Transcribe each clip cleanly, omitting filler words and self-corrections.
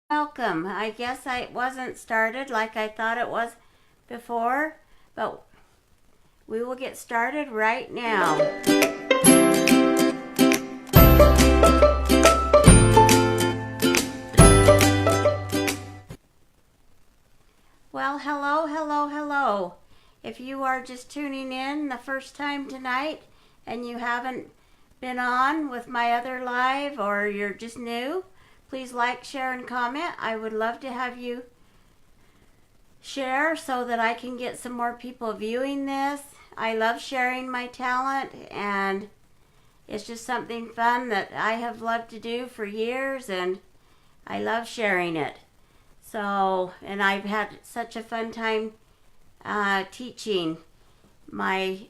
Welcome. I guess it wasn't started like I thought it was before, but we will get started right now. Well, hello. If you are just tuning in the first time tonight and you haven't been on with my other live or you're just new, please like, share, and comment. I would love to have you share so that I can get some more people viewing this. I love sharing my talent, and it's just something fun that I have loved to do for years, and I love sharing it. So, and I've had such a fun time teaching my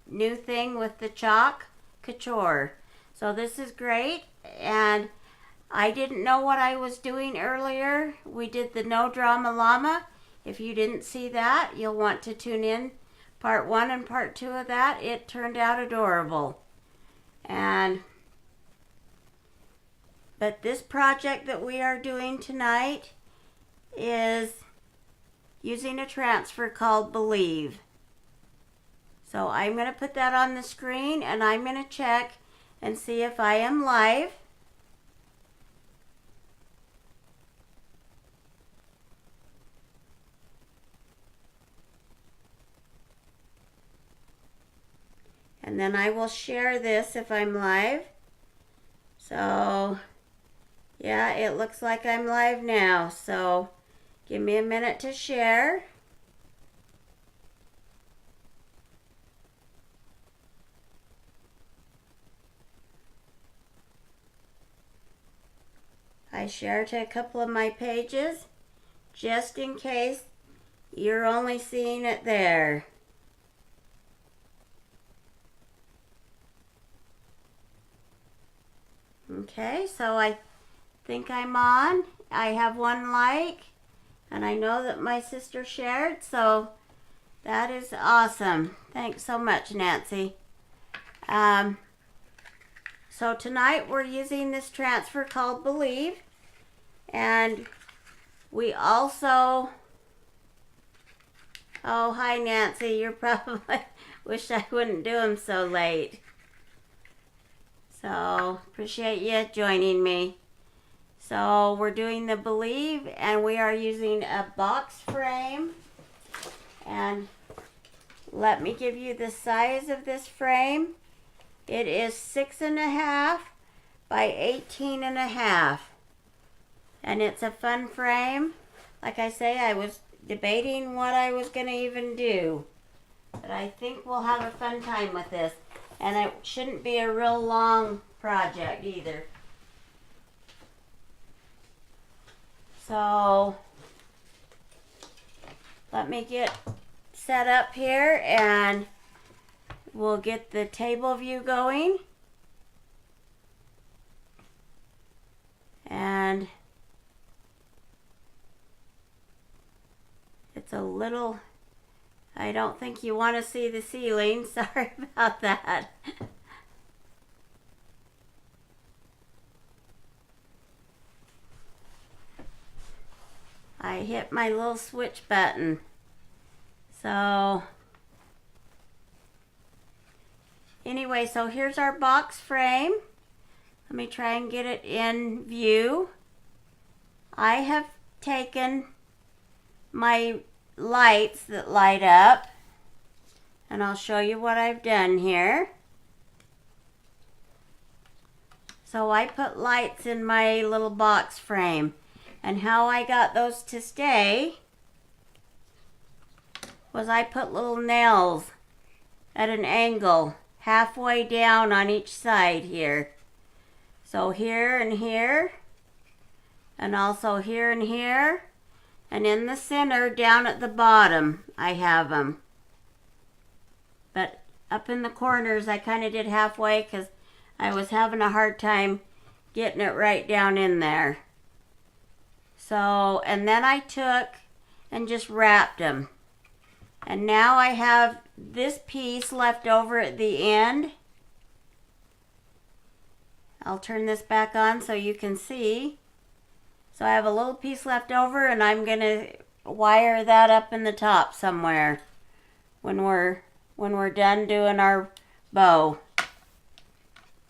new thing with the chalk, Couture. So this is great, and I didn't know what I was doing earlier. We did the No Drama Llama. If you didn't see that, you'll want to tune in part 1 and part 2 of that. It turned out adorable. But this project that we are doing tonight is using a transfer called Believe. So I'm going to put that on the screen, and I'm going to check and see if I am live. And then I will share this if I'm live. So, yeah, it looks like I'm live now. So, give me a minute to share. I share to a couple of my pages, just in case you're only seeing it there. Okay, so I think I'm on. I have 1 like, and I know that my sister shared, so that is awesome. Thanks so much, Nancy. So tonight we're using this transfer called Believe, and we also, oh, hi Nancy, you're probably, wish I wouldn't do them so late. So, appreciate you joining me. So, we're doing the Believe, and we are using a box frame. And let me give you the size of this frame. It is 6.5 by 18.5. And it's a fun frame. Like I say, I was debating what I was going to even do. But I think we'll have a fun time with this. And it shouldn't be a real long project either. So, let me get set up here and we'll get the table view going. And it's a little, I don't think you want to see the ceiling. Sorry about that. I hit my little switch button. So, anyway, so here's our box frame. Let me try and get it in view. I have taken my lights that light up, and I'll show you what I've done here. So I put lights in my little box frame, and how I got those to stay was I put little nails at an angle halfway down on each side here. So here and here, and also here and here. And in the center, down at the bottom, I have them. But up in the corners, I kind of did halfway because I was having a hard time getting it right down in there. So, and then I took and just wrapped them. And now I have this piece left over at the end. I'll turn this back on so you can see. So I have a little piece left over, and I'm going to wire that up in the top somewhere when we're done doing our bow.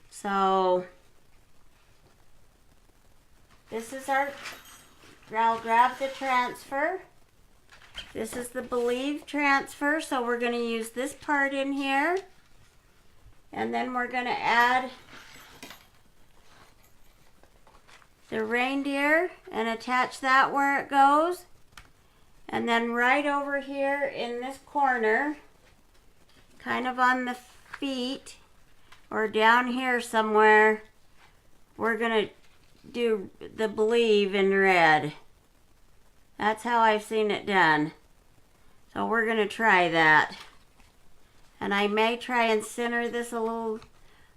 So this is I'll grab the transfer. This is the Believe transfer, so we're going to use this part in here. And then we're going to add the reindeer and attach that where it goes. And then right over here in this corner, kind of on the feet, or down here somewhere, we're going to do the Believe in red. That's how I've seen it done. So we're going to try that. And I may try and center this a little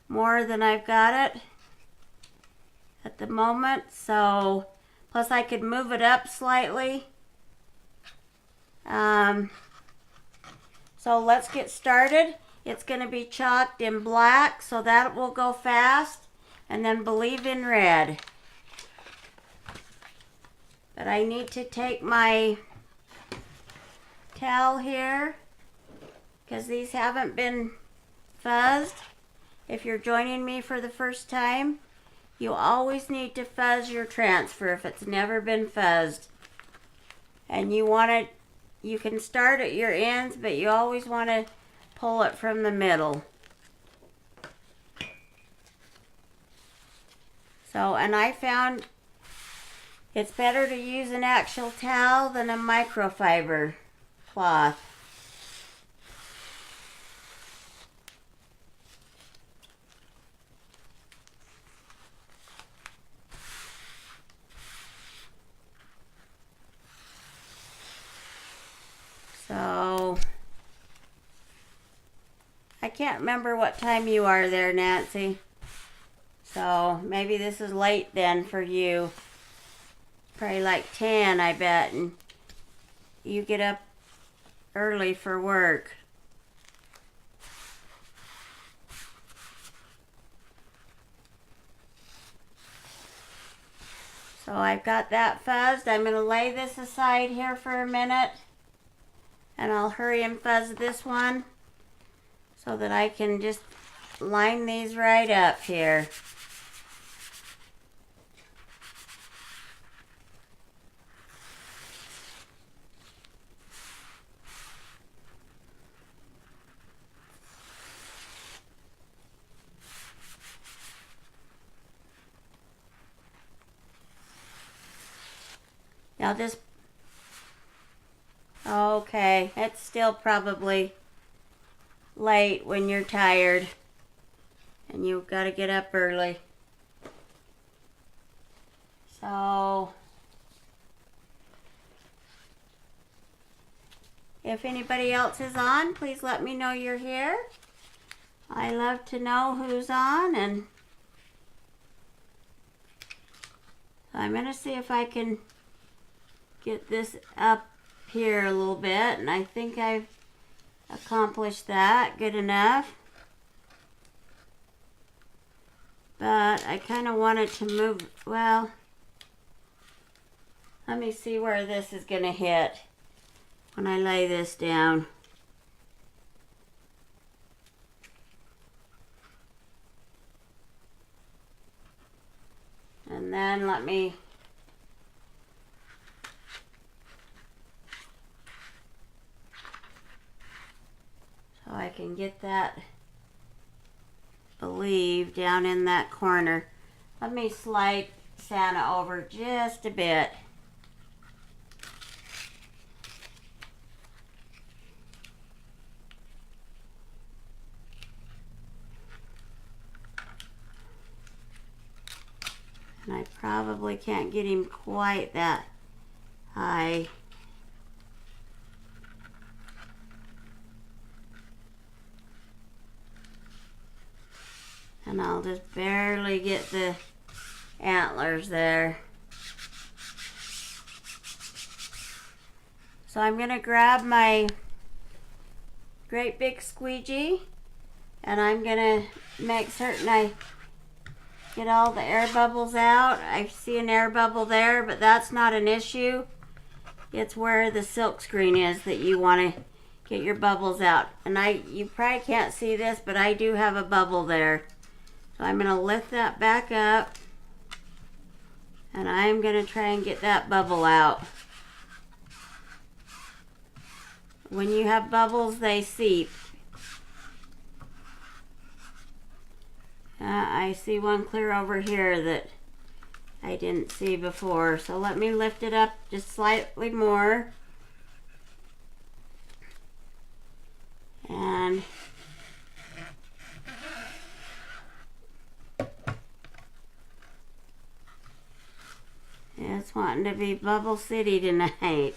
more than I've got it at the moment. So, plus I could move it up slightly. So let's get started. It's going to be chalked in black, so that will go fast. And then Believe in red. But I need to take my towel here, because these haven't been fuzzed. If you're joining me for the first time, you always need to fuzz your transfer if it's never been fuzzed. And you can start at your ends, but you always want to pull it from the middle. So, and I found it's better to use an actual towel than a microfiber cloth. So, I can't remember what time you are there, Nancy. So, maybe this is late then for you. Probably like 10, I bet. And you get up early for work. So I've got that fuzzed. I'm going to lay this aside here for a minute. And I'll hurry and fuzz this one so that I can just line these right up here. Now this, okay, it's still probably late when you're tired and you've got to get up early. So, if anybody else is on, please let me know you're here. I love to know who's on, and I'm going to see if I can get this up here a little bit, and I think I've accomplished that good enough. But I kind of wanted to move, well, let me see where this is going to hit when I lay this down. And then let me so I can get that Believe down in that corner. Let me slide Santa over just a bit. And I probably can't get him quite that high. And I'll just barely get the antlers there. So I'm going to grab my great big squeegee, and I'm going to make certain I get all the air bubbles out. I see an air bubble there, but that's not an issue. It's where the silk screen is that you want to get your bubbles out. And you probably can't see this, but I do have a bubble there. So I'm going to lift that back up, and I'm going to try and get that bubble out. When you have bubbles, they seep. I see one clear over here that I didn't see before. So let me lift it up just slightly more. And it's wanting to be Bubble City tonight.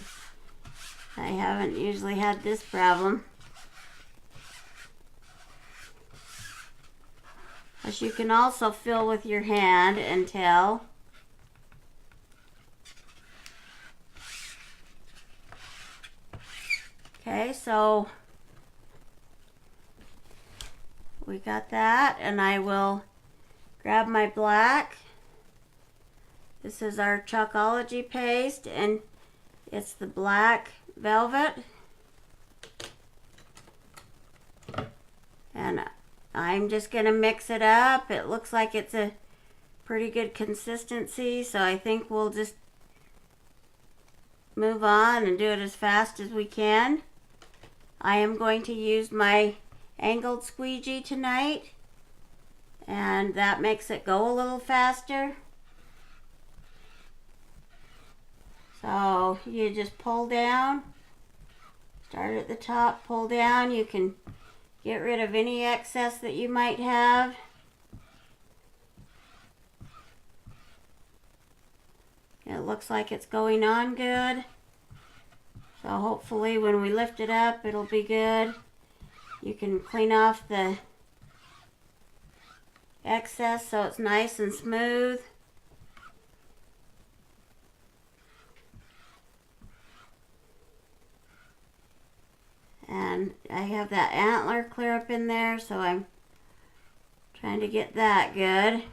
I haven't usually had this problem. But you can also fill with your hand until okay, so we got that, and I will grab my black. This is our Chalkology paste, and it's the black velvet. And I'm just going to mix it up. It looks like it's a pretty good consistency, so I think we'll just move on and do it as fast as we can. I am going to use my angled squeegee tonight, and that makes it go a little faster. So you just pull down, start at the top, pull down. You can get rid of any excess that you might have. It looks like it's going on good. So hopefully when we lift it up, it'll be good. You can clean off the excess so it's nice and smooth. And I have that antler clear up in there, so I'm trying to get that good.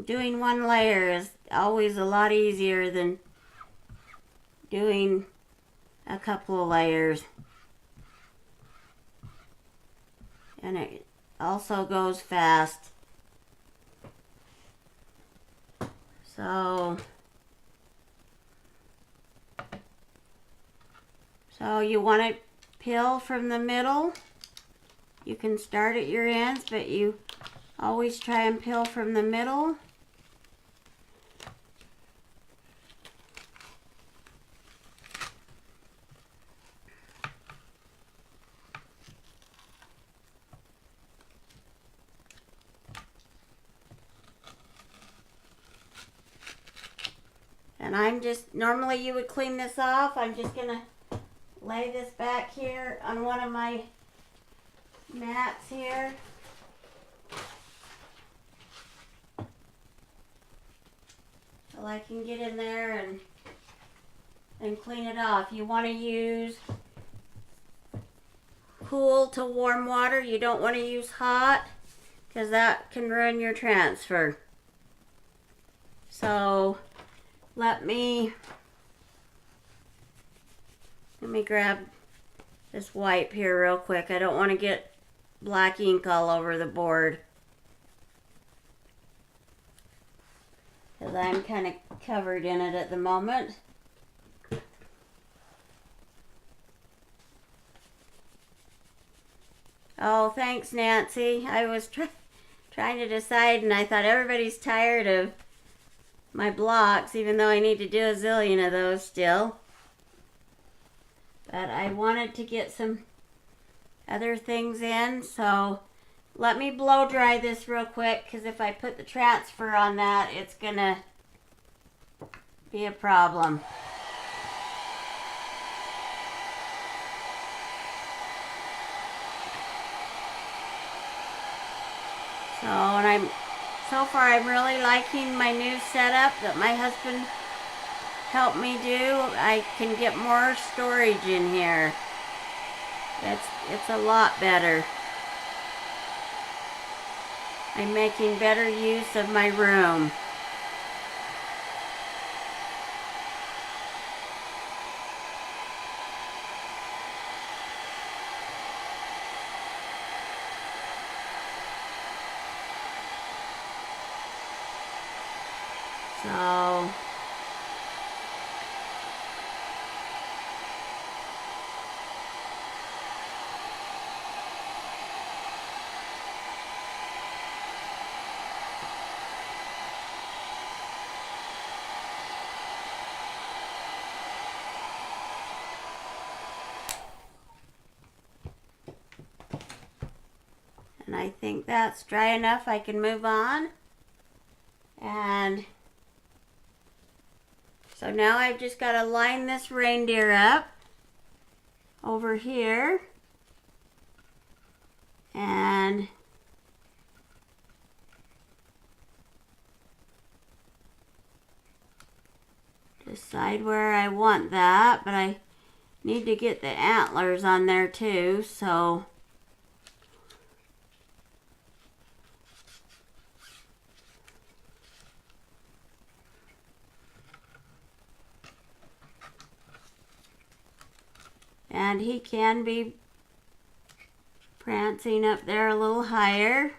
Doing one layer is always a lot easier than doing a couple of layers. And it also goes fast. So you want to peel from the middle. You can start at your ends, but you always try and peel from the middle. And I'm just, normally you would clean this off. I'm just going to lay this back here on one of my mats here. So I can get in there and clean it off. You want to use cool to warm water. You don't want to use hot, because that can ruin your transfer. So let me grab this wipe here real quick. I don't want to get black ink all over the board, because I'm kind of covered in it at the moment. Oh, thanks, Nancy. I was trying to decide, and I thought everybody's tired of my blocks, even though I need to do a zillion of those still. But I wanted to get some other things in, so let me blow dry this real quick, because if I put the transfer on that, it's gonna be a problem. So far I'm really liking my new setup that my husband help me do, I can get more storage in here. It's a lot better. I'm making better use of my room. So and I think that's dry enough. I can move on. And so now I've just got to line this reindeer up over here. And decide where I want that, but I need to get the antlers on there too, so and he can be prancing up there a little higher.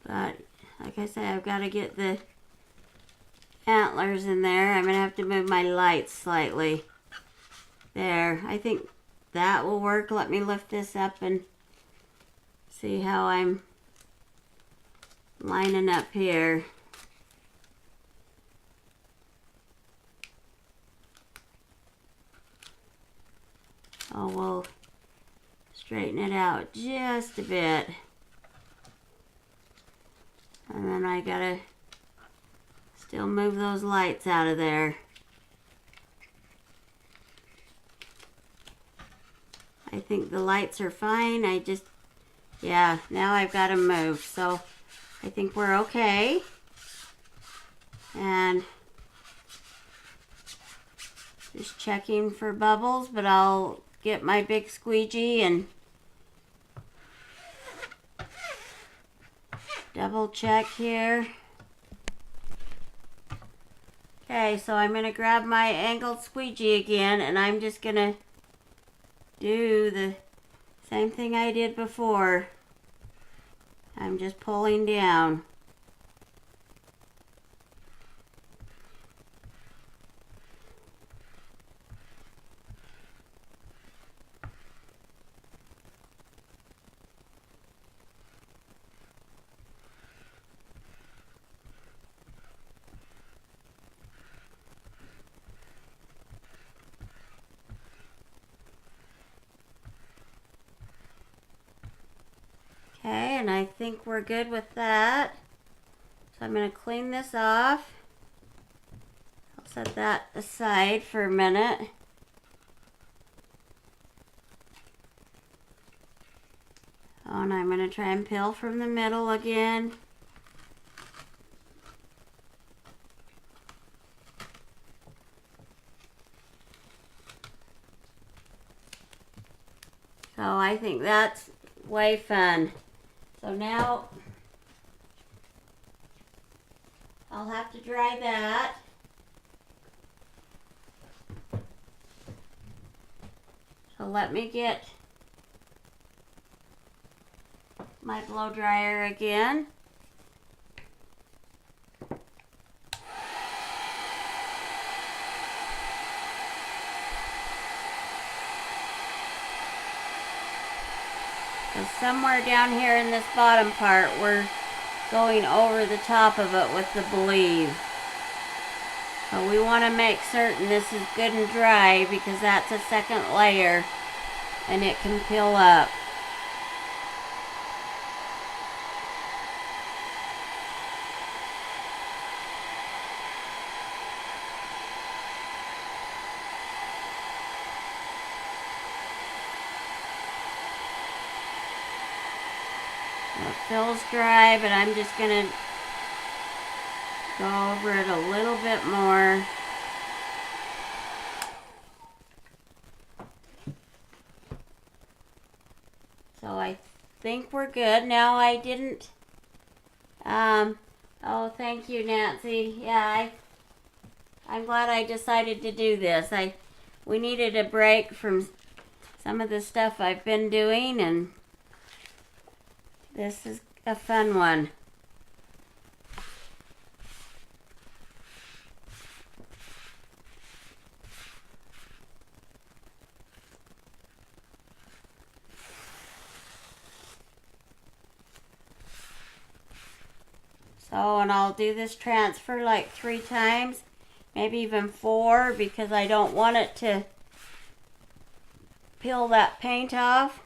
But like I said, I've got to get the antlers in there. I'm going to have to move my lights slightly. There, I think that will work. Let me lift this up and see how I'm lining up here. Oh, we'll straighten it out just a bit. And then I gotta still move those lights out of there. I think the lights are fine. Yeah, now I've got to move. So I think we're okay. And just checking for bubbles, but I'll get my big squeegee and double check here. Okay, so I'm going to grab my angled squeegee again, and I'm just going to do the same thing I did before. I'm just pulling down. Okay, and I think we're good with that. So I'm going to clean this off. I'll set that aside for a minute. Oh, and I'm going to try and peel from the middle again. So I think that's way fun. So now I'll have to dry that. So let me get my blow dryer again. Somewhere down here in this bottom part, we're going over the top of it with the bleed. So we want to make certain this is good and dry, because that's a second layer and it can peel up. It feels dry, but I'm just gonna go over it a little bit more. So I think we're good. Now I didn't, oh, thank you, Nancy. Yeah, I'm glad I decided to do this. We needed a break from some of the stuff I've been doing, and this is a fun one. So, and I'll do this transfer like 3 times, maybe even 4, because I don't want it to peel that paint off.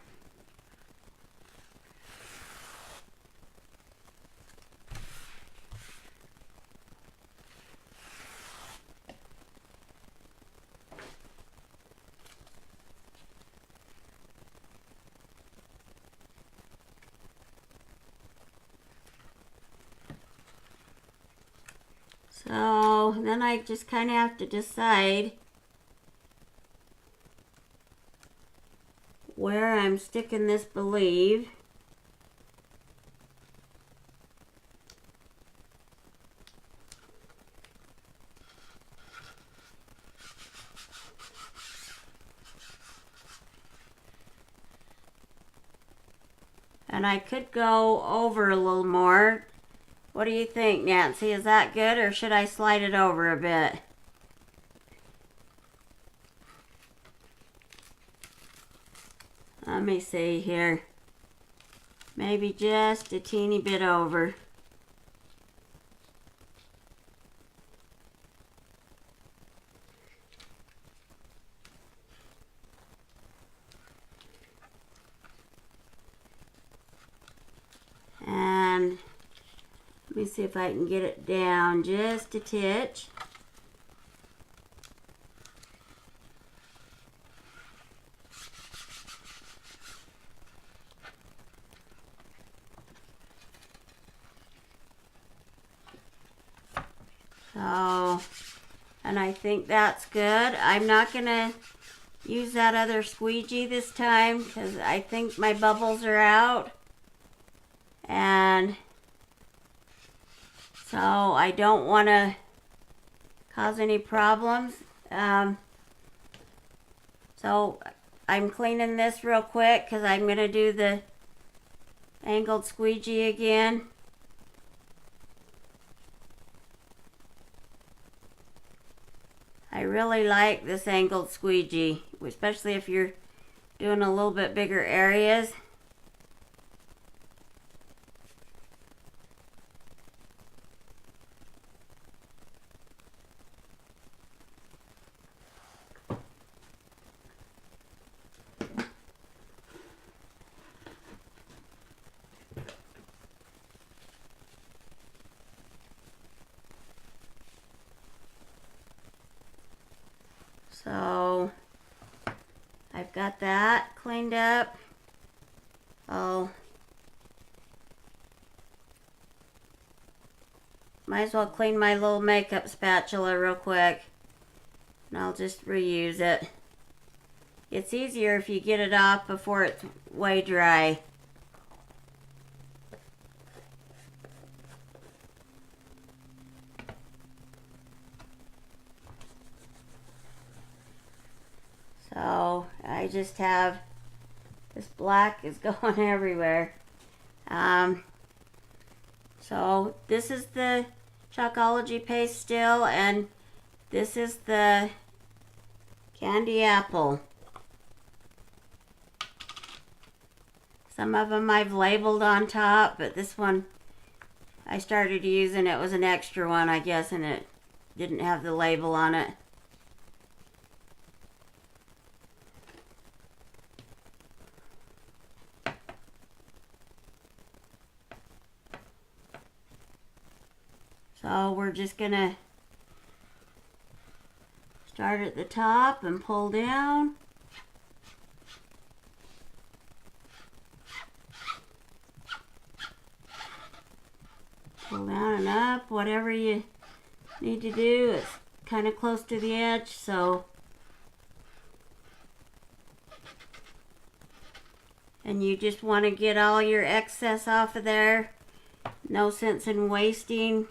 So then I just kind of have to decide where I'm sticking this believe. And I could go over a little more. What do you think, Nancy? Is that good, or should I slide it over a bit? Let me see here. Maybe just a teeny bit over. And let me see if I can get it down just a titch. So, and I think that's good. I'm not gonna use that other squeegee this time because I think my bubbles are out. And so I don't want to cause any problems. So I'm cleaning this real quick because I'm going to do the angled squeegee again. I really like this angled squeegee, especially if you're doing a little bit bigger areas. So I've got that cleaned up. Oh, might as well clean my little makeup spatula real quick, and I'll just reuse it. It's easier if you get it off before it's way dry. So I just have this black is going everywhere. So this is the Chalkology paste still, and this is the candy apple. Some of them I've labeled on top, but this one I started using. It was an extra one, I guess, and it didn't have the label on it. So we're just gonna start at the top and pull down. pull down and up, whatever you need to do. It's kind of close to the edge, so. And you just want to get all your excess off of there. No sense in wasting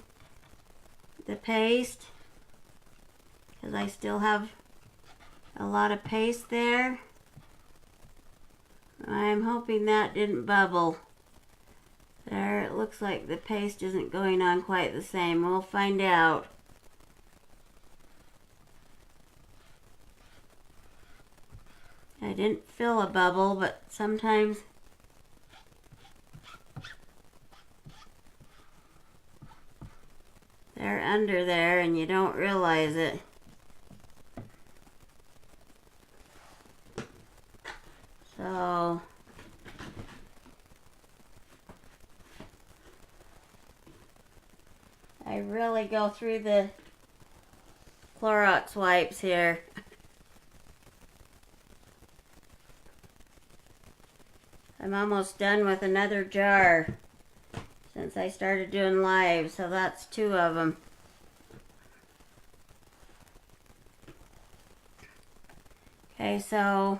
the paste, because I still have a lot of paste there. I'm hoping that didn't bubble. There, it looks like the paste isn't going on quite the same. We'll find out. I didn't feel a bubble, but sometimes they're under there and you don't realize it. So I really go through the Clorox wipes here. I'm almost done with another jar since I started doing live, so that's 2 of them. Okay, so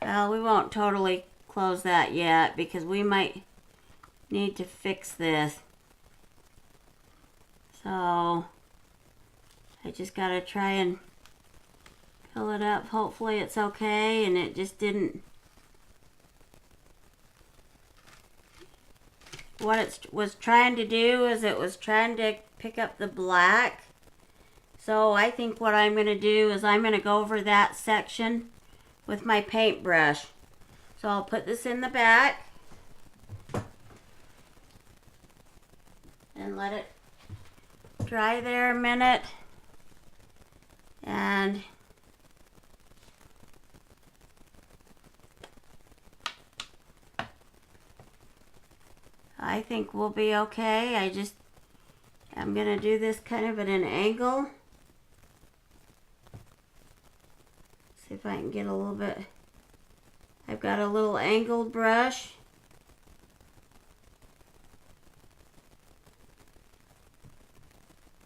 well, we won't totally close that yet because we might need to fix this. So I just gotta try and fill it up. Hopefully it's okay, and it just didn't. What it was trying to do is it was trying to pick up the black. So I think what I'm going to do is I'm going to go over that section with my paintbrush. So I'll put this in the back and let it dry there a minute. And I think we'll be okay. I'm going to do this kind of at an angle. See if I can get a little bit. I've got a little angled brush.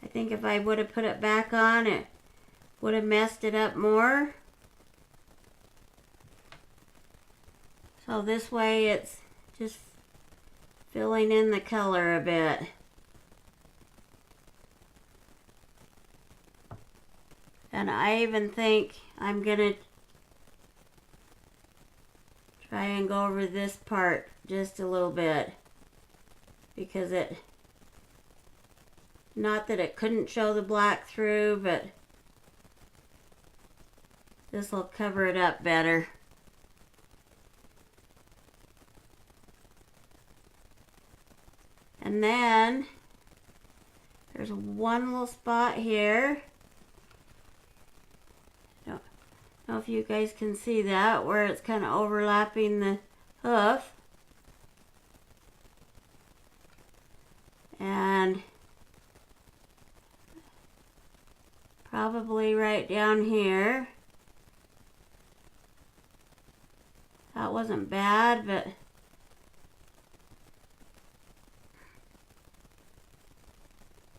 I think if I would have put it back on, it would have messed it up more. So this way it's just filling in the color a bit. And I even think I'm gonna try and go over this part just a little bit, because not that it couldn't show the black through, but this will cover it up better. And then there's one little spot here. Don't know if you guys can see that, where it's kind of overlapping the hoof. And probably right down here. That wasn't bad, but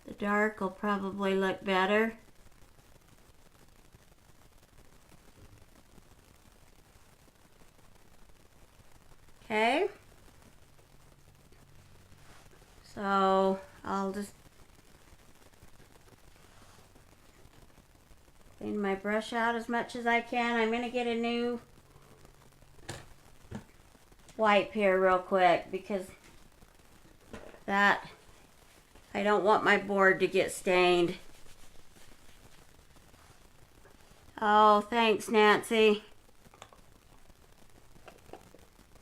the dark will probably look better. Okay. So I'll just clean my brush out as much as I can. I'm going to get a new wipe here real quick, because that, I don't want my board to get stained. Oh, thanks, Nancy.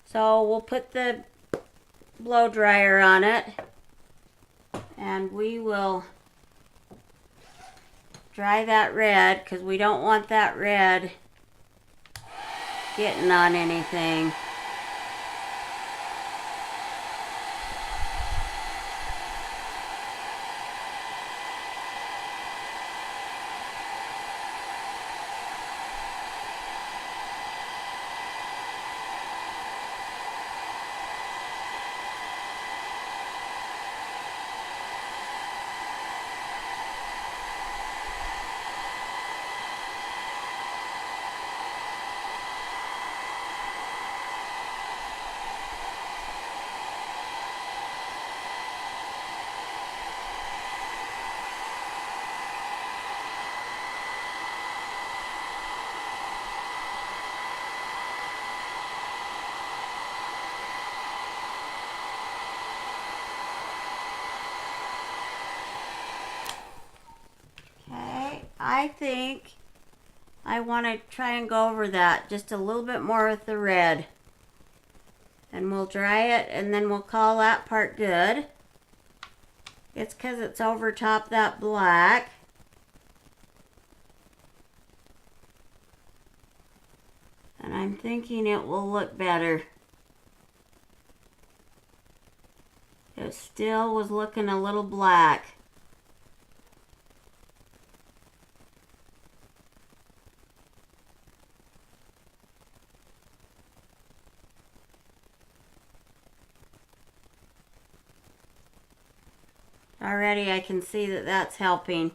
So we'll put the blow dryer on it, and we will dry that red, because we don't want that red getting on anything. I think I want to try and go over that just a little bit more with the red. And we'll dry it, and then we'll call that part good. It's because it's over top that black. And I'm thinking it will look better. It still was looking a little black. Already I can see that that's helping.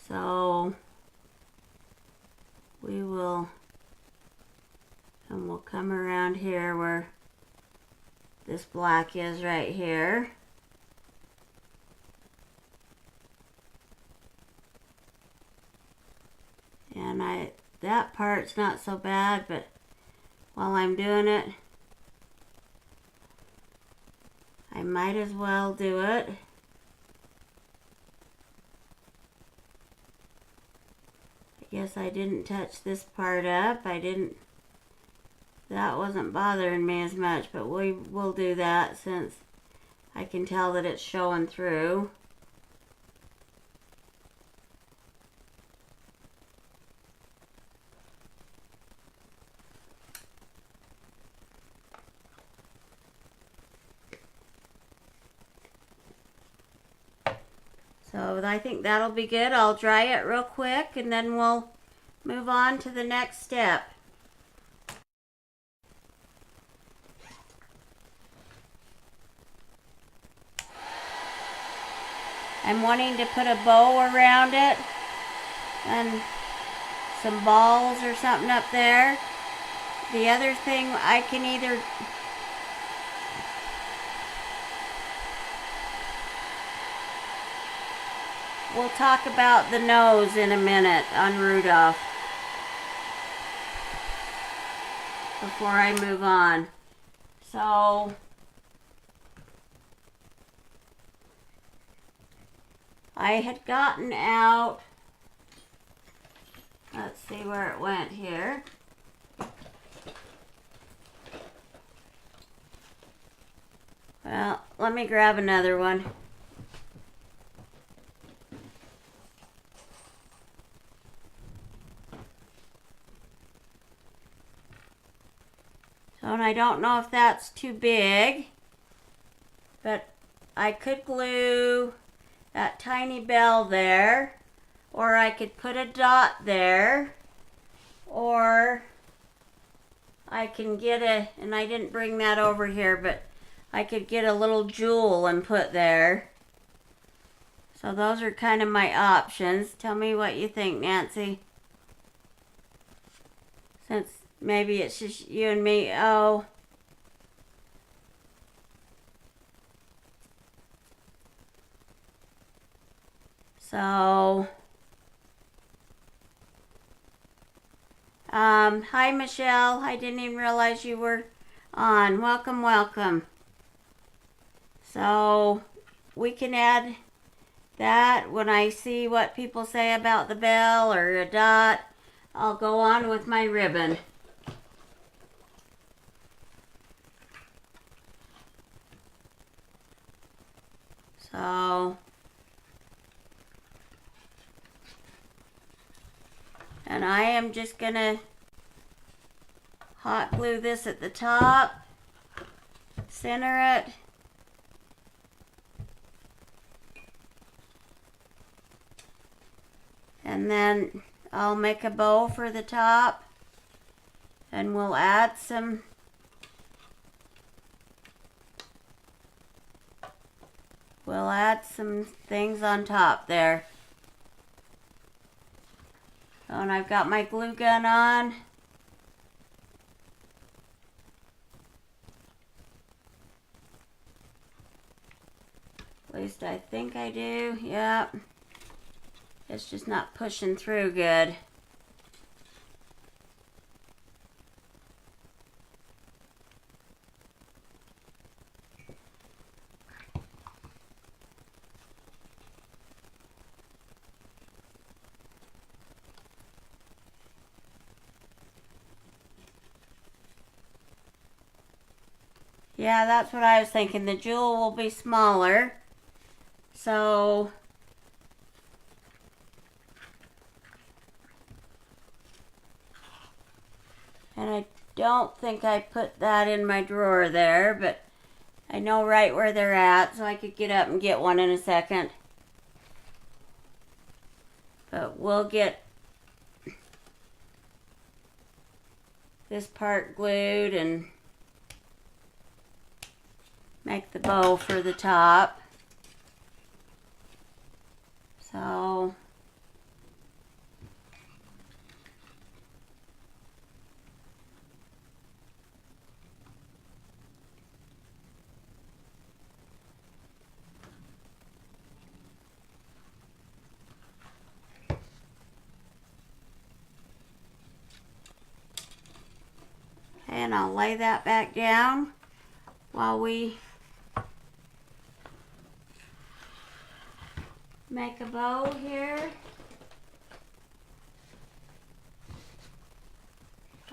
So we will, and we'll come around here where this black is right here. And that part's not so bad, but while I'm doing it, I might as well do it. I guess I didn't touch this part up. That wasn't bothering me as much, but we will do that since I can tell that it's showing through. So I think that'll be good. I'll dry it real quick and then we'll move on to the next step. I'm wanting to put a bow around it and some balls or something up there. The other thing I can either we'll talk about the nose in a minute on Rudolph before I move on. So I had gotten out, let's see where it went here. Well, let me grab another one. So, and I don't know if that's too big, but I could glue that tiny bell there, or I could put a dot there, or I can get and I didn't bring that over here, but I could get a little jewel and put there. So those are kind of my options. Tell me what you think, Nancy. Since maybe it's just you and me. Oh. So, hi Michelle. I didn't even realize you were on. Welcome, welcome. So, we can add that when I see what people say about the bell or a dot. I'll go on with my ribbon. So, and I am just gonna hot glue this at the top, center it, and then I'll make a bow for the top, and we'll add some things on top there. Oh, and I've got my glue gun on. At least I think I do. Yep. It's just not pushing through good. Yeah, that's what I was thinking. The jewel will be smaller. So and I don't think I put that in my drawer there, but I know right where they're at, so I could get up and get one in a second. But we'll get this part glued and make the bow for the top. So and I'll lay that back down while we make a bow here.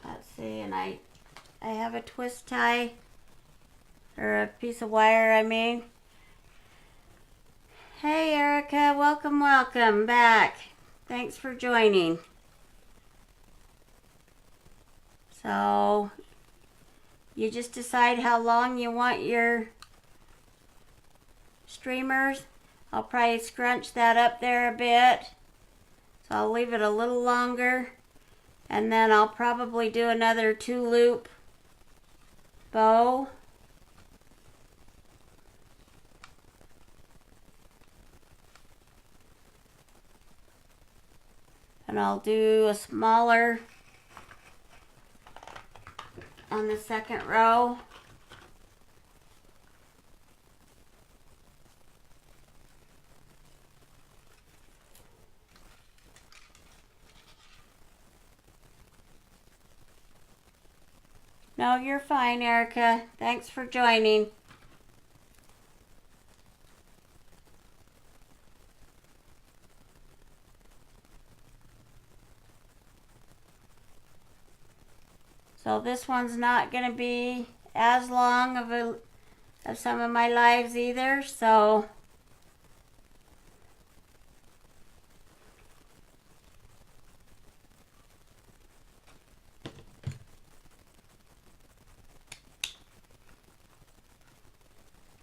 Let's see, and I have a twist tie, or a piece of wire, I mean. Hey Erica, welcome back. Thanks for joining. So you just decide how long you want your streamers. I'll probably scrunch that up there a bit. So I'll leave it a little longer. And then I'll probably do another 2-loop bow. And I'll do a smaller on the second row. No, you're fine, Erica. Thanks for joining. So this one's not going to be as long of some of my lives either, so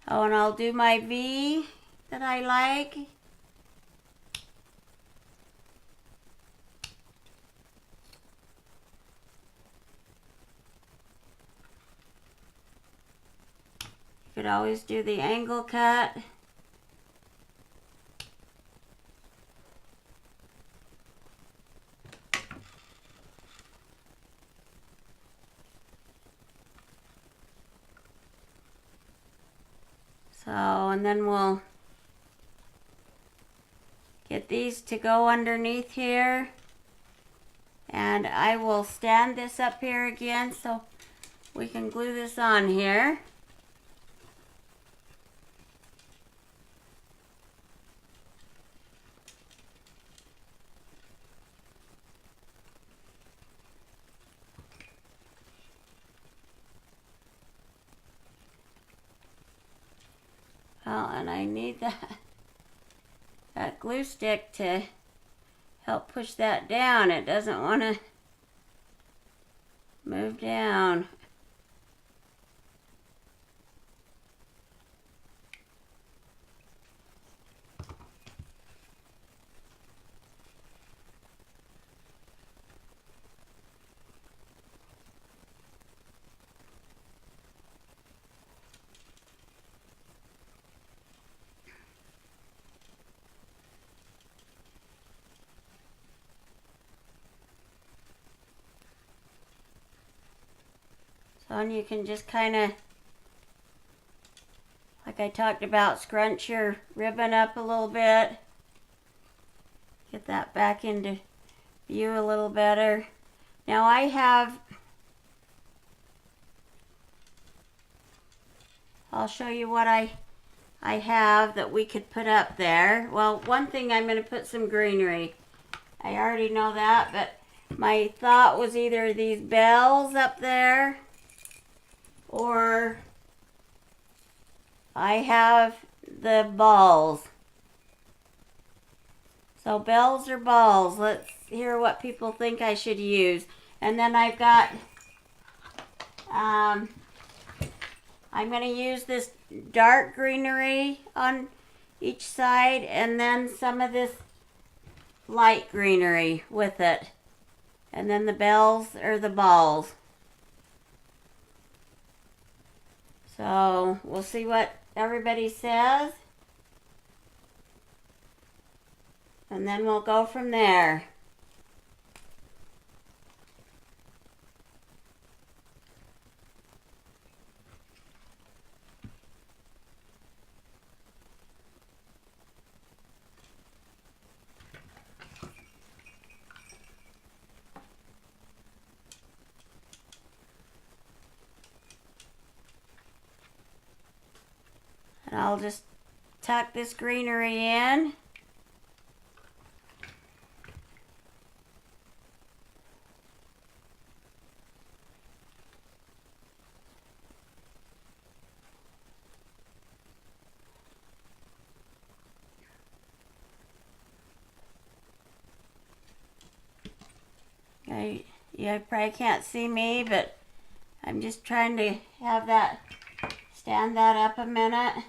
oh, and I'll do my V that I like. You could always do the angle cut. So, and then we'll get these to go underneath here. And I will stand this up here again so we can glue this on here. Well, and I need that glue stick to help push that down. It doesn't want to move down. So, and you can just kind of, like I talked about, scrunch your ribbon up a little bit. Get that back into view a little better. Now I'll show you what I have that we could put up there. Well, one thing, I'm going to put some greenery. I already know that, but my thought was either these bells up there or I have the balls. So bells or balls? Let's hear what people think I should use. And then I've got, I'm going to use this dark greenery on each side and then some of this light greenery with it. And then the bells or the balls. So we'll see what everybody says. And then we'll go from there. And I'll just tuck this greenery in. You probably can't see me, but I'm just trying to have that, stand that up a minute.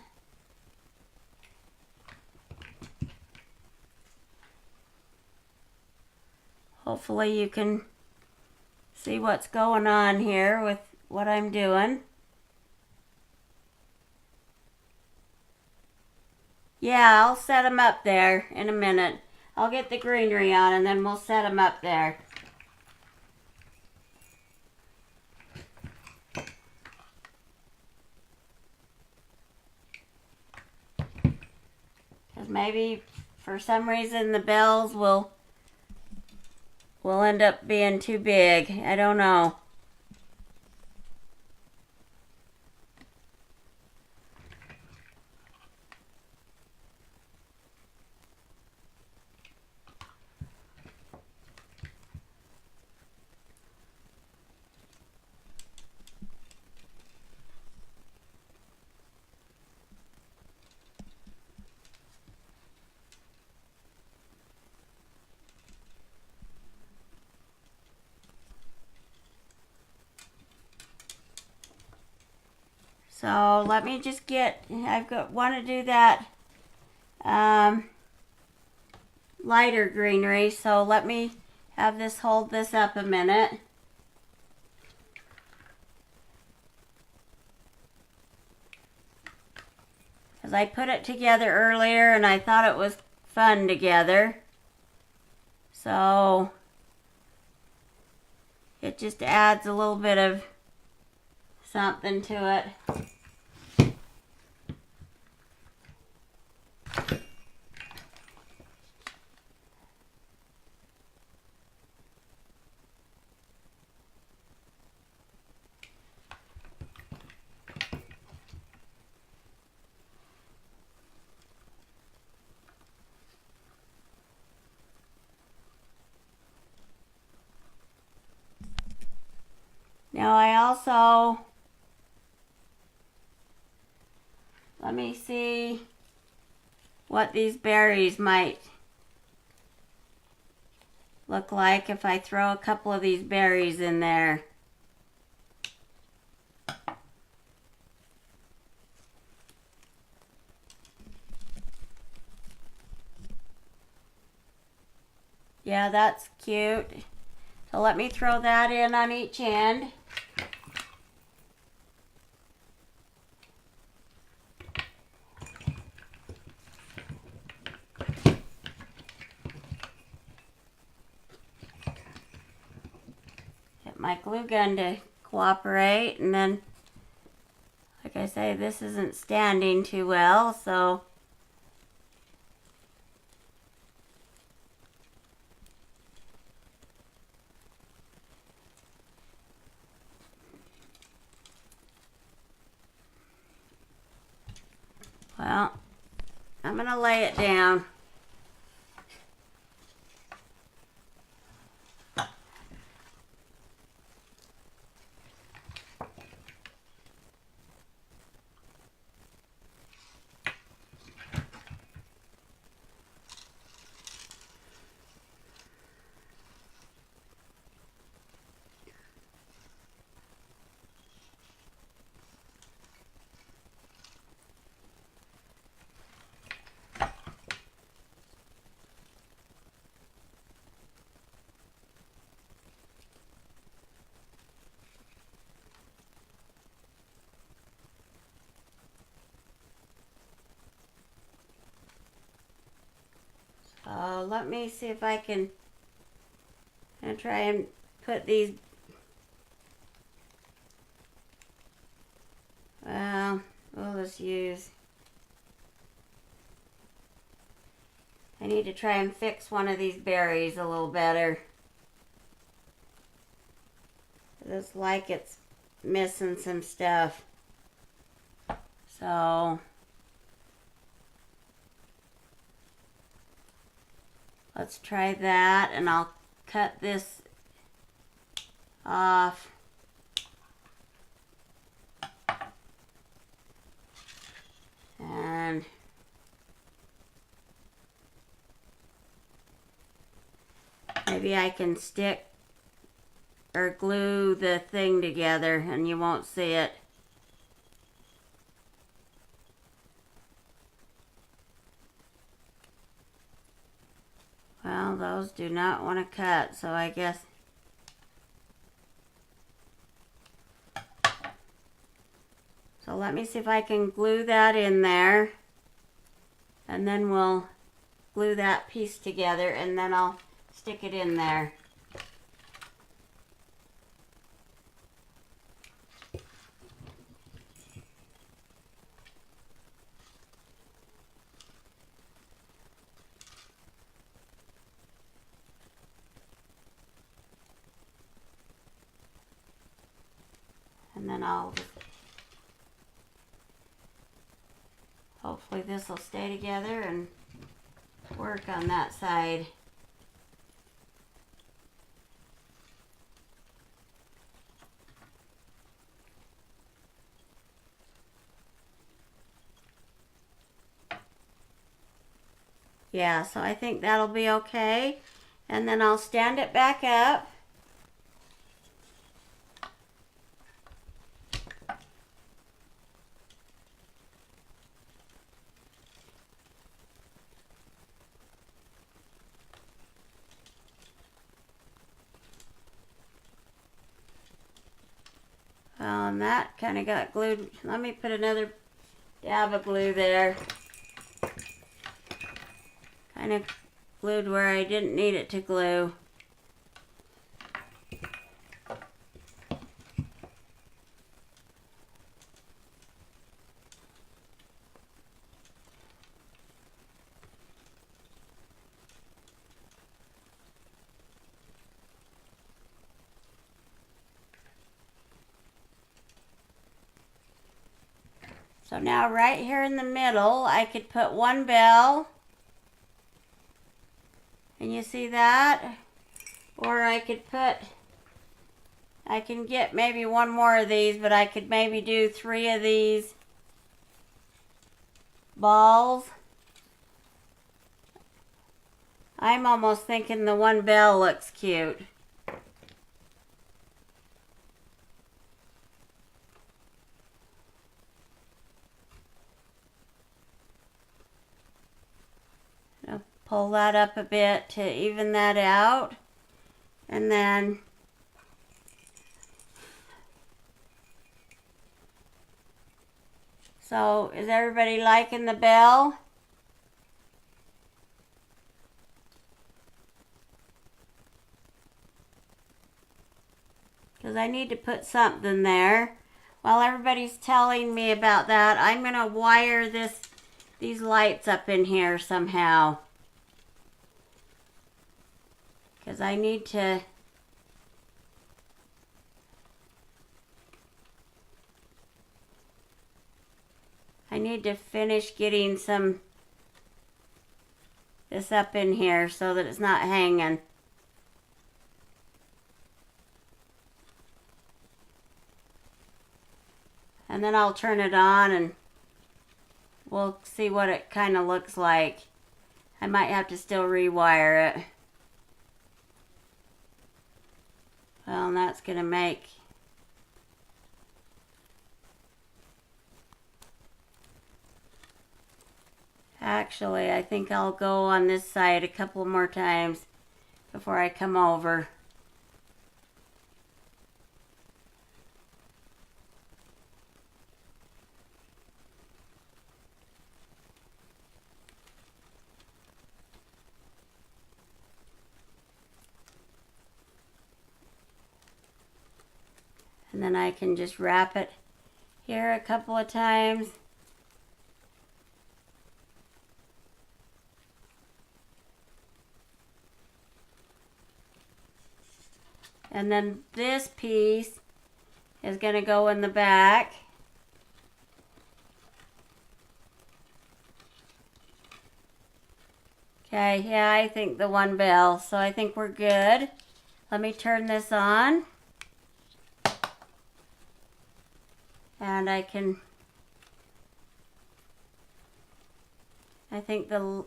Hopefully you can see what's going on here with what I'm doing. Yeah, I'll set them up there in a minute. I'll get the greenery on and then we'll set them up there. Because maybe for some reason the bells will end up being too big. I don't know. So let me just want to do that lighter greenery. So let me have this hold this up a minute. Because I put it together earlier and I thought it was fun together. So it just adds a little bit of something to it. Now I also, let me see what these berries might look like if I throw a couple of these berries in there. Yeah, that's cute. So let me throw that in on each end. Get my glue gun to cooperate, and then, like I say, this isn't standing too well, so well, I'm going to lay it down. let me see if I can try and put these. Well, we'll just use. I need to try and fix one of these berries a little better. It's like it's missing some stuff. So let's try that, and I'll cut this off. And maybe I can stick or glue the thing together and you won't see it. Well, those do not want to cut, so I guess so. Let me see if I can glue that in there, and then we'll glue that piece together, and then I'll stick it in there. And then hopefully this will stay together and work on that side. Yeah, so I think that'll be okay. And then I'll stand it back up. And that kind of got glued. Let me put another dab of glue there. Kind of glued where I didn't need it to glue. So now right here in the middle, I could put one bell. And you see that? Or I can get maybe one more of these, but I could maybe do 3 of these balls. I'm almost thinking the one bell looks cute. Pull that up a bit to even that out. And then so is everybody liking the bell? Because I need to put something there. While everybody's telling me about that, I'm going to wire these lights up in here somehow. Because I need to finish getting this up in here so that it's not hanging. And then I'll turn it on and we'll see what it kind of looks like. I might have to still rewire it. Well, and that's going to make actually, I think I'll go on this side a couple more times before I come over. And then I can just wrap it here a couple of times. And then this piece is going to go in the back. Okay, yeah, I think the one bell, so I think we're good. Let me turn this on. And I think the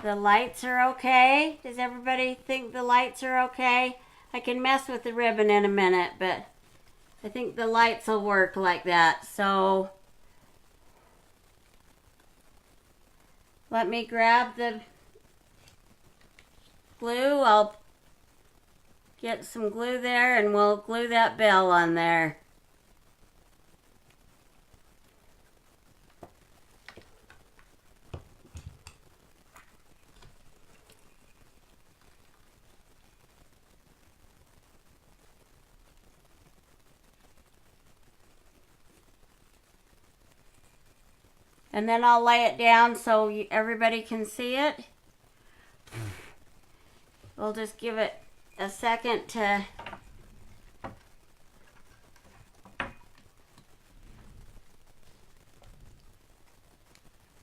lights are okay. Does everybody think the lights are okay? I can mess with the ribbon in a minute, but I think the lights will work like that. So let me grab the glue. I'll get some glue there and we'll glue that bell on there. And then I'll lay it down so everybody can see it. We'll just give it a second to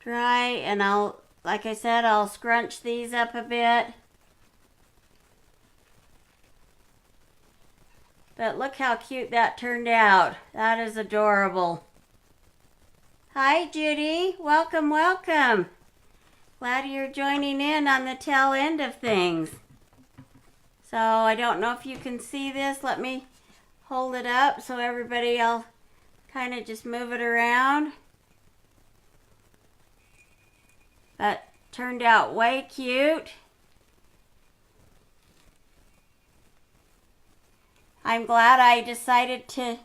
dry, and like I said, I'll scrunch these up a bit. But look how cute that turned out. That is adorable. Hi, Judy. Welcome, welcome. Glad you're joining in on the tail end of things. So I don't know if you can see this. Let me hold it up so everybody, I'll kind of just move it around. That turned out way cute. I'm glad I decided to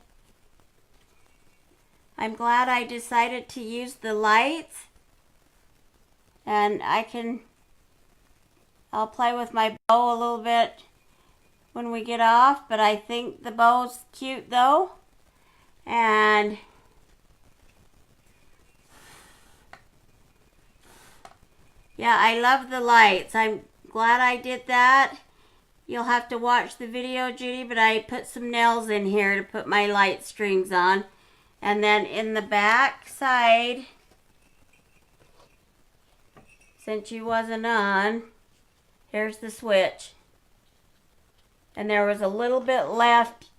use the lights, and I'll play with my bow a little bit when we get off, but I think the bow's cute though. And yeah, I love the lights. I'm glad I did that. You'll have to watch the video, Judy, but I put some nails in here to put my light strings on. And then in the back side, since you wasn't on, here's the switch. And there was a little bit left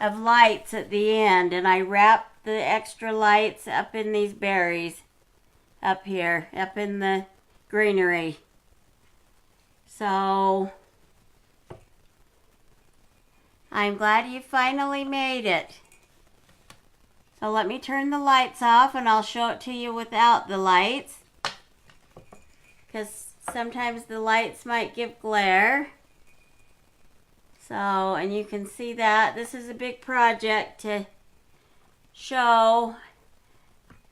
of lights at the end, and I wrapped the extra lights up in these berries up here, up in the greenery. So I'm glad you finally made it. So let me turn the lights off and I'll show it to you without the lights, because sometimes the lights might give glare. So, and you can see that this is a big project to show.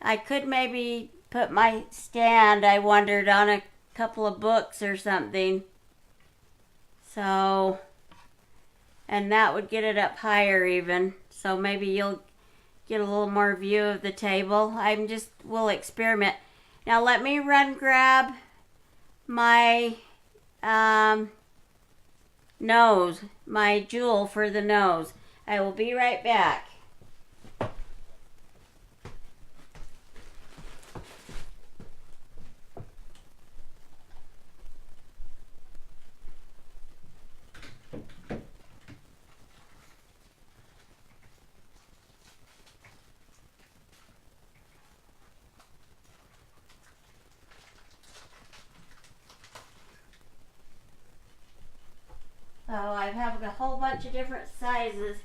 I could maybe put my stand, I wondered, on a couple of books or something. So, and that would get it up higher even. So maybe you'll get a little more view of the table. We'll experiment. Now let me grab my nose, my jewel for the nose. I will be right back. So I have a whole bunch of different sizes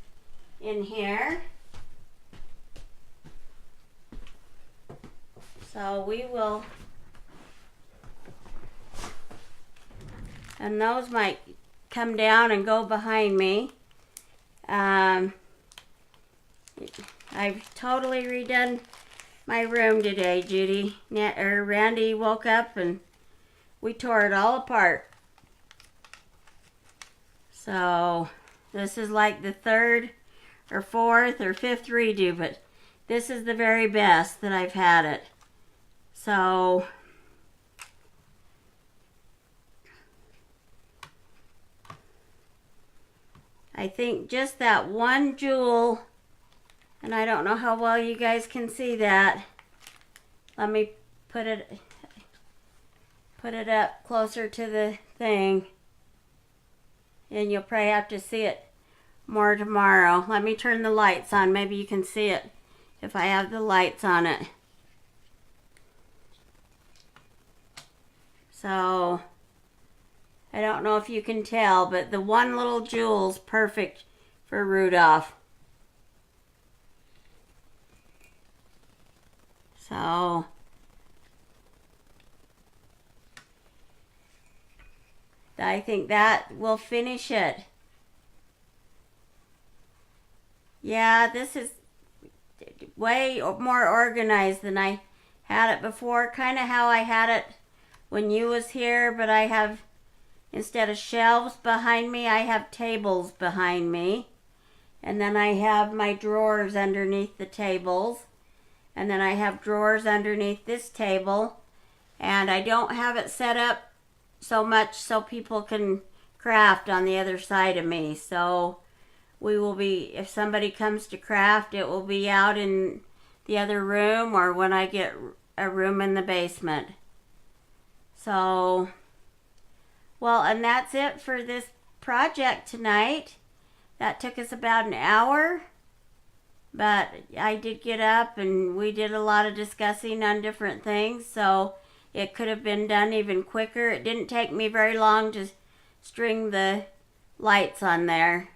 in here. So we will, and those might come down and go behind me. I've totally redone my room today, Judy. Randy woke up and we tore it all apart. So this is like the third or fourth or fifth redo, but this is the very best that I've had it. So I think just that one jewel, and I don't know how well you guys can see that. Let me put it up closer to the thing, and you'll probably have to see it more tomorrow. Let me turn the lights on. Maybe you can see it if I have the lights on it. So I don't know if you can tell, but the one little jewel's perfect for Rudolph. So I think that will finish it. Yeah, this is way more organized than I had it before. Kind of how I had it when you was here, but I have, instead of shelves behind me, I have tables behind me. And then I have my drawers underneath the tables. And then I have drawers underneath this table. And I don't have it set up so much so people can craft on the other side of me. So we will be, if somebody comes to craft, it will be out in the other room or when I get a room in the basement. So, well, and that's it for this project tonight. That took us about an hour, but I did get up and we did a lot of discussing on different things, so it could have been done even quicker. It didn't take me very long to string the lights on there.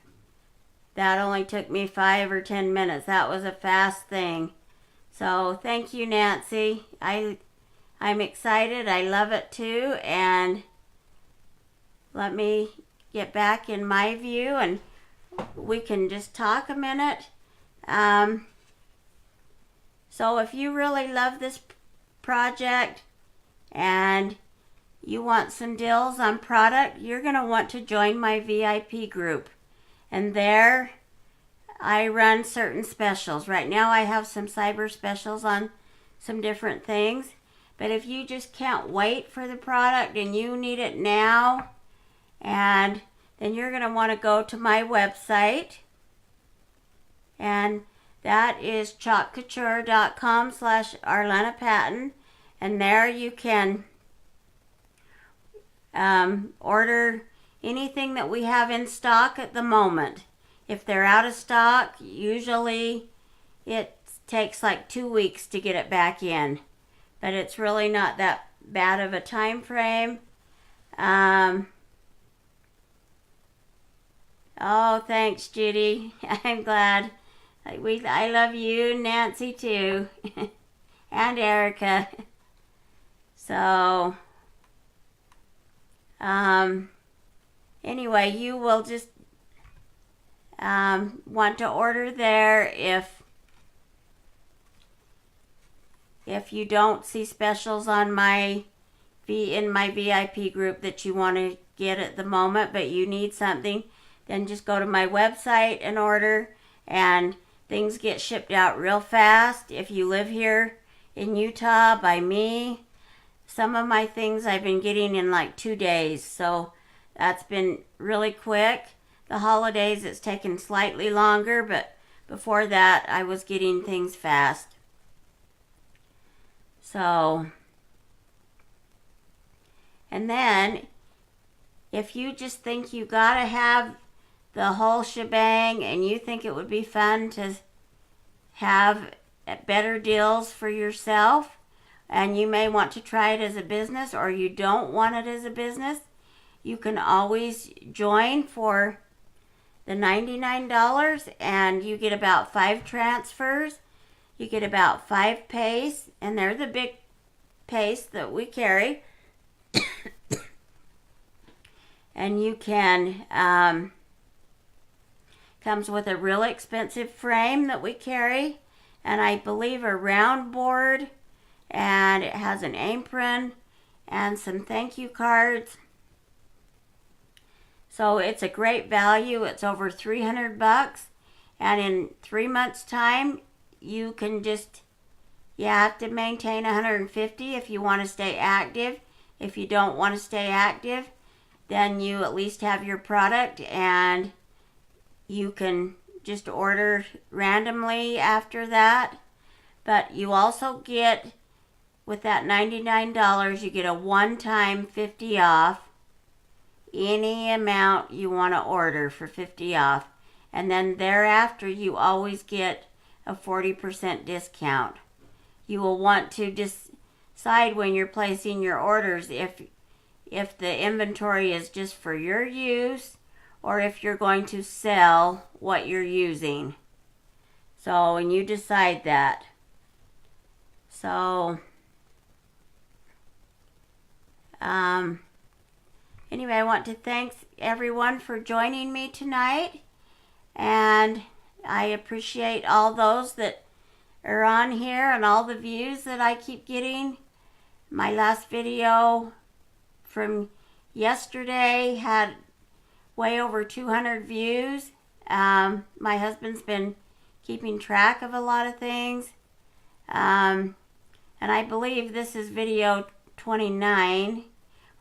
That only took me 5 or 10 minutes. That was a fast thing. So thank you, Nancy. I'm excited. I love it too. And let me get back in my view and we can just talk a minute. So if you really love this project and you want some deals on product, you're going to want to join my VIP group. And there I run certain specials. Right now I have some cyber specials on some different things. But if you just can't wait for the product and you need it now, and then you're going to want to go to my website. And that is chalkcouture.com/ArlenaPatton. And there you can order anything that we have in stock at the moment. If they're out of stock, usually it takes like 2 weeks to get it back in. But it's really not that bad of a time frame. Oh, thanks, Judy. I'm glad. I love you, Nancy, too. And Erica. So, anyway, you will just want to order there if you don't see specials on in my VIP group that you want to get at the moment, but you need something, then just go to my website and order, and things get shipped out real fast. If you live here in Utah by me, some of my things I've been getting in like 2 days, so that's been really quick. The holidays it's taken slightly longer, but before that I was getting things fast. So, and then if you just think you gotta have the whole shebang and you think it would be fun to have better deals for yourself, and you may want to try it as a business, or you don't want it as a business, you can always join for the $99, and you get about 5 transfers. You get about 5 pastes, and they're the big pastes that we carry. And you can, comes with a really expensive frame that we carry, and I believe a round board, and it has an apron and some thank you cards. So it's a great value. It's over $300, And in 3 months' time, you have to maintain 150 if you want to stay active. If you don't want to stay active, then you at least have your product, and you can just order randomly after that. But you also get, with that $99, you get a one-time 50 off any amount you want to order for 50 off. And then thereafter, you always get a 40% discount. You will want to decide when you're placing your orders if the inventory is just for your use or if you're going to sell what you're using. So, and you decide that. So, anyway, I want to thank everyone for joining me tonight, and I appreciate all those that are on here and all the views that I keep getting. My last video from yesterday had way over 200 views. My husband's been keeping track of a lot of things, and I believe this is video 29.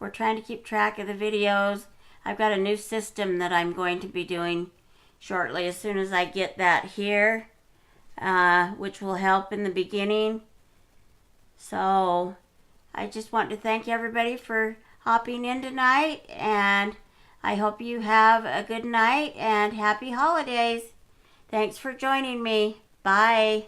We're trying to keep track of the videos. I've got a new system that I'm going to be doing shortly as soon as I get that here, which will help in the beginning. So I just want to thank everybody for hopping in tonight, and I hope you have a good night and happy holidays. Thanks for joining me. Bye.